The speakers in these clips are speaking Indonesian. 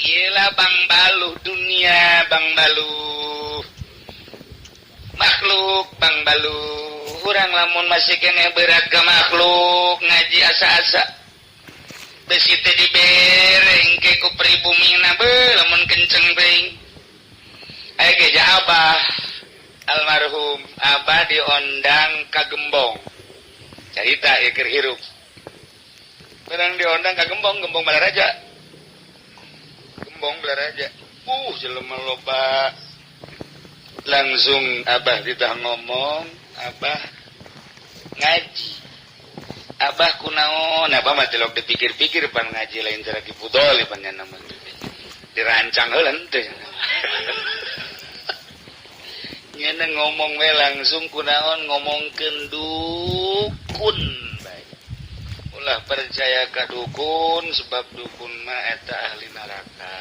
Iyalah Bang Baluh dunia, Bang Baluh makhluk, Bang Baluh. Urang lamun masih kene berat ke makhluk ngaji asa-asa. Besi teh dibereng ke ku pribumina lamun kenceng being. Aya geja Abah almarhum Abah diondang ka Gembong. Carita ieu keur hirup. Barang diondang ka Gembong Balaraja. Gembong Balaraja. Jelema loba. Langsung Abah ditah ngomong, Abah ngaji. Abah kunaon? Abah mah telok dipikir-pikir pan ngaji lain cara kipudol pan nya nama. Dirancang heuleun teh. Nyana ngomong we langsung kunaon ngomongkeun dukun bae. Ulah percaya ka dukun sebab dukun mah eta ahli neraka.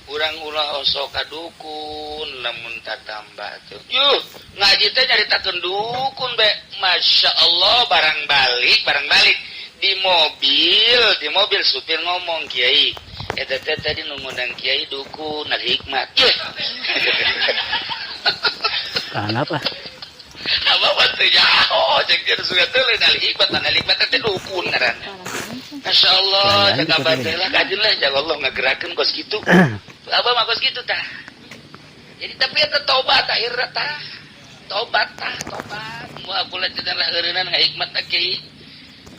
Urang ulah osok ka dukun lamun tatambah tuh. Yuh, ngaji teh nyaritakeun dukun be. Masya Allah barang balik di mobil supir ngomong Kiai. Eta teh tadi nu ngundang Kiai dukun al hikmat. Yuh. Kenapa? Apa teh jauh cek dia sudah teh al hikmat teh dukun ngaranna. Masya Allah, jaga batelah kajian lah, jaga Allah ngagerakeun kos kitu. Abah mah kos kitu tah. Jadi tapi eta tobat akhirna tah. Tobat. Mu aku lah cenah eureunna ngahikmat teh Kiai.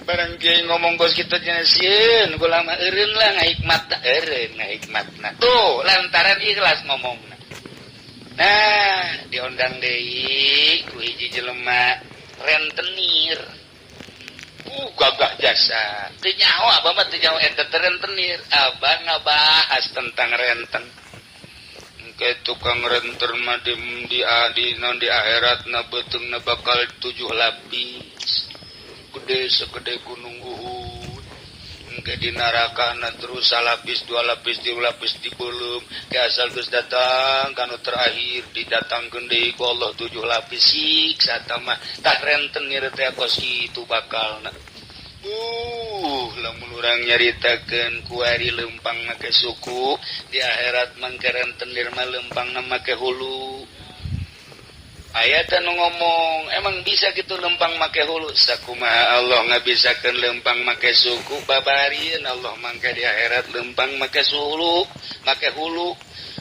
Barang Kiai ngomong kos kitu cenah sieun, kula mah eureun lah ngahikmat tah, eureun ngahikmatna. Tuh, lantaran ikhlas ngomongna. Nah, diondang deui ku hiji jelema rentenir. Gagah jasa. Teu nyaho Abah mah teu nyaho eta teh rentenir. Abah ngabahas tentang renten. Engke tukang renter mah di akhiratna beutungna bakal 7 lapis. Gede segede gunung Uhud. Engke di narakana terus salapis 2 lapis 3 lapis dibeulem. Ke asal geus datang kanu terakhir didatangkeun deui ku Allah 7 lapis siksa tah mah tah rentenir teh kos kitu bakalna. Lamun urang nyaritakeun ku ari lempang make suku di akhirat mangke rentenir mah lempangna make hulu. Aya teh nu ngomong, emang bisa kitu lempang make hulu? Sakumaha Allah ngabisakeun lempang make suku babarieun Allah mangke di akhirat lempang make hulu.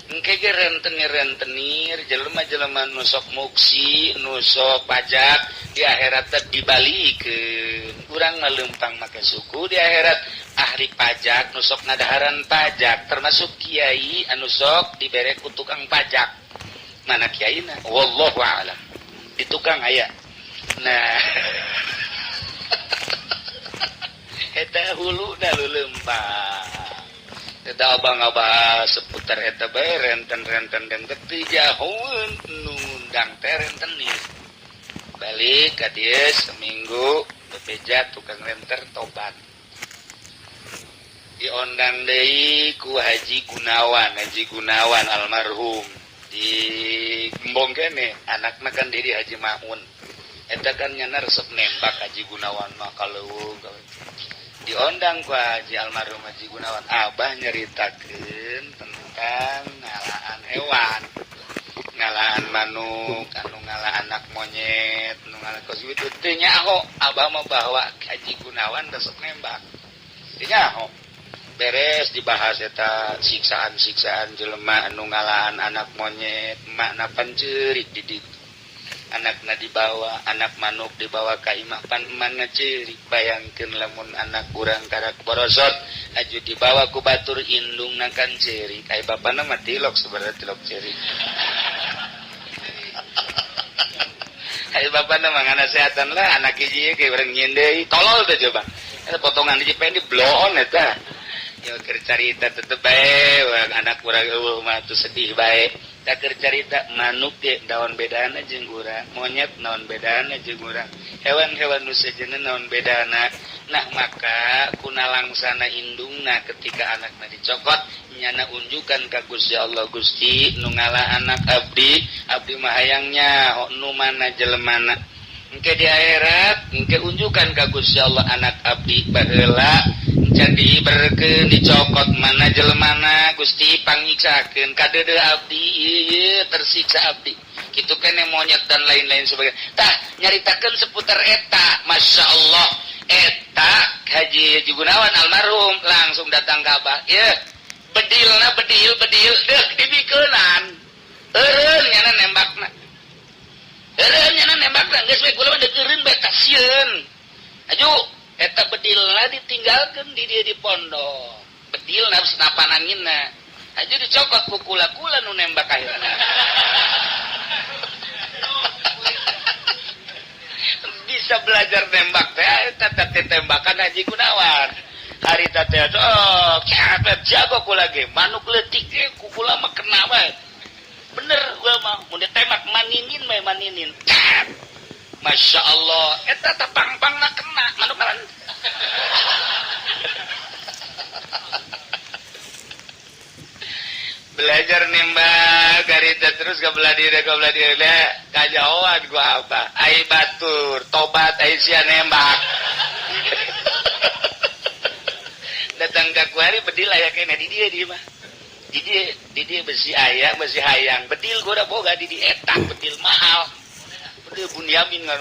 Engke ge rentenir jelema-jelema nu sok muksi, nu sok pajak di akhirat teh dibalikeun. Urang mah lempang make suku di akhirat ahli pajak nu sok ngadaharan pajak termasuk kiai anu sok dibere ku tukang pajak. Mana kiaina? Wallahu a'lam. Di tukang aya. Nah. Eta huluna lu lempang. Eta abang-abang seputar eta bae renten dan teu jahoeun nu ngundang teh rentenir. Balik ka dieu seminggu bebeja tukang renter tobat. Diondang deui ku Haji Gunawan almarhum di Gembong kene, anakna kan diri Haji Maun. Eta kan nyana resep nembak Haji Gunawan mah kaleuweung. Diondang ku Haji almarhum Haji Gunawan, Abah nyaritakeun tentang ngalaan hewan, ngalaan manuk, anu ngalaan anak monyet, anu ngalaan kos itu teu nyaho. Abah mah bawa Haji Gunawan resep nembak. Teu nyaho. Beres dibahas eta siksaan-siksaan jelema anu ngalaan anak monyet, makna panceurik di ditu. Anakna dibawa, anak manuk dibawa ka imah pan eman ngaceurik. Bayangkeun lamun anak urang karak borosot aju dibawa ku batur indungna kan ceurik. Ai bapana mah tilok sebenarnya tilok ceurik. Ai bapana mah nganasehatan lah anak hiji ge urang nyieun deui. Tolol teh coba. Eta potongan hiji pendi bloon eta. Ya keur carita tetep bae anak urang eueuh mah tuh sedih bae. Tak keur carita manuk ge daon bedana jeung urang, monyet naon bedana jeung urang, hewan-hewan nu sejeuna naon bedana. Nah maka kunalangsana indungna ketika anakna dicokot nyana unjukan ka Gusti Allah, Gusti nu ngala anak abdi mah hayangnya nu mana jelemana. Engke di akhirat engke unjukan ka Gusti Allah anak abdi baheula can diiberkeun dicokot mana jelmana Gusti pangiksakeun kadeudeung abdi ieu tersiksa abdi kitu keneh monyet dan lain-lain sebagainya tah nyaritakeun seputar eta masyaallah eta Haji Gunawan almarhum langsung datang ka Abah ye bedilna bedil deuk dibikeunan eureun nyana nembakna geus we kula mah deukeureun beta sieun aju eta bedilna ditinggalkeun di dieu di pondok bedilna senapan anginna aju dicokot ku kula-kula nu nembak ayeuna bisa belajar nembak teh eta teh tembakan Haji Gunawan hari teh oh jago kula ge manuk leutik ge ku kula mah kena bae bener gua mah mun ditembak maninin mah maninin Masya Allah eta tapang-pangna kena manuk ngaran belajar nembak garita terus ke belah diri kajauhan gua apa ai batur tobat ai sia nembak datang ke kuari bedil aya kene di dia mah di dia besi aya besi hayang bedil gua udah boga di eta bedil mahal bedil Bunyamin kan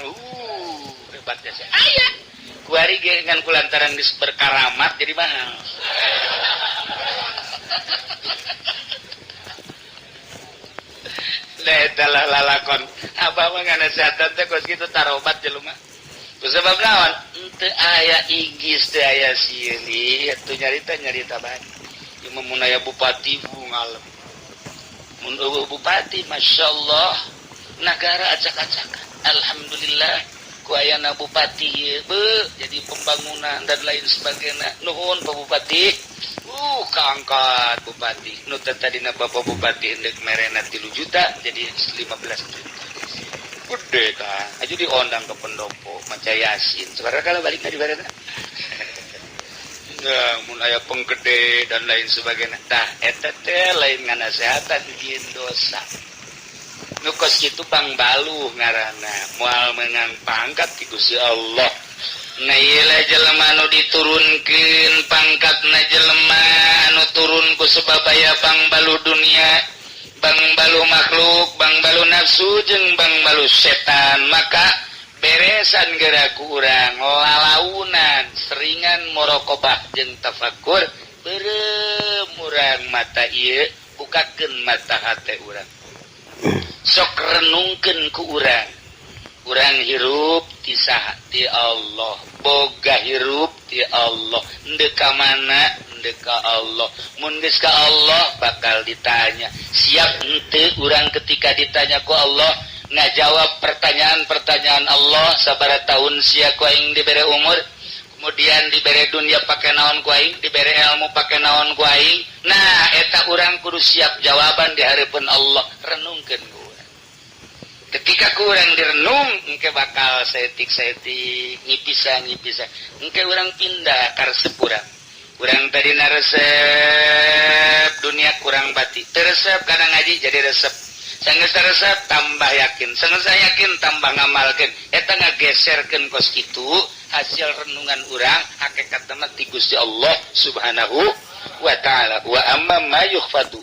hebatnya sih aya kuari ge ngan kulantaran geus berkaramat jadi mahal adalah lalakon apa mah ngana seatan teh kos kitu tarobat jelema ku sebab naon teu aya igis teu aya sieuli atuh nyarita bae ieu mun aya bupati ngalem mun bupati masyaallah nagara acak-acakan alhamdulillah ku ayana bupati ieu jadi pembangunan dan lain sebagainya nuhun Pak Bupati kaangkat bupati nu tadina Bapak Bupati endek merena 3 juta jadi 15 juta gede tah aju diondang ke pendopo maca yasin sekarang kalau balik ka di bareta nah mun aya penggede dan lain sebagainya tah eta teh lain nganasehatan bikin dosa nu kos kitu Bang Baluh ngaranna moal meunang pangkat ti Gusti Allah na ieu jelema nu diturunkeun pangkatna jelema anu turun ku sababaya Bang Baluh dunia Bang Baluh makhluk Bang Baluh nafsu jeung Bang Baluh setan maka beresan geura ku urang lalaunan seringan muraqabah jeung tafakur beureum urang mata ieu bukakeun mata hate urang sok renungkeun ku urang hirup ti saha ti Allah boga hirup ti Allah endeu ka mana endeu ka Allah mun geus ka Allah bakal ditanya siap henteu urang ketika ditanya ku Allah ngajawab pertanyaan-pertanyaan Allah sabaraha taun sia ku aing dibere umur kemudian dibere dunia pake naon ku aing dibere ilmu pake naon ku aing nah eta urang kudu siap jawaban di hareupeun Allah renungkeun ketika kurang direnung engke bakal setik ngipisa engke urang pindah ka resep urang tadi resep dunia kurang bati teresep kadang ngaji jadi resep sanggeus resep tambah yakin sanggeus yakin tambah ngamalkeun eta ngageserkeun kos kitu hasil renungan urang hakikatna ti Gusti Allah Subhanahu wa taala wa amma ma yukhfatu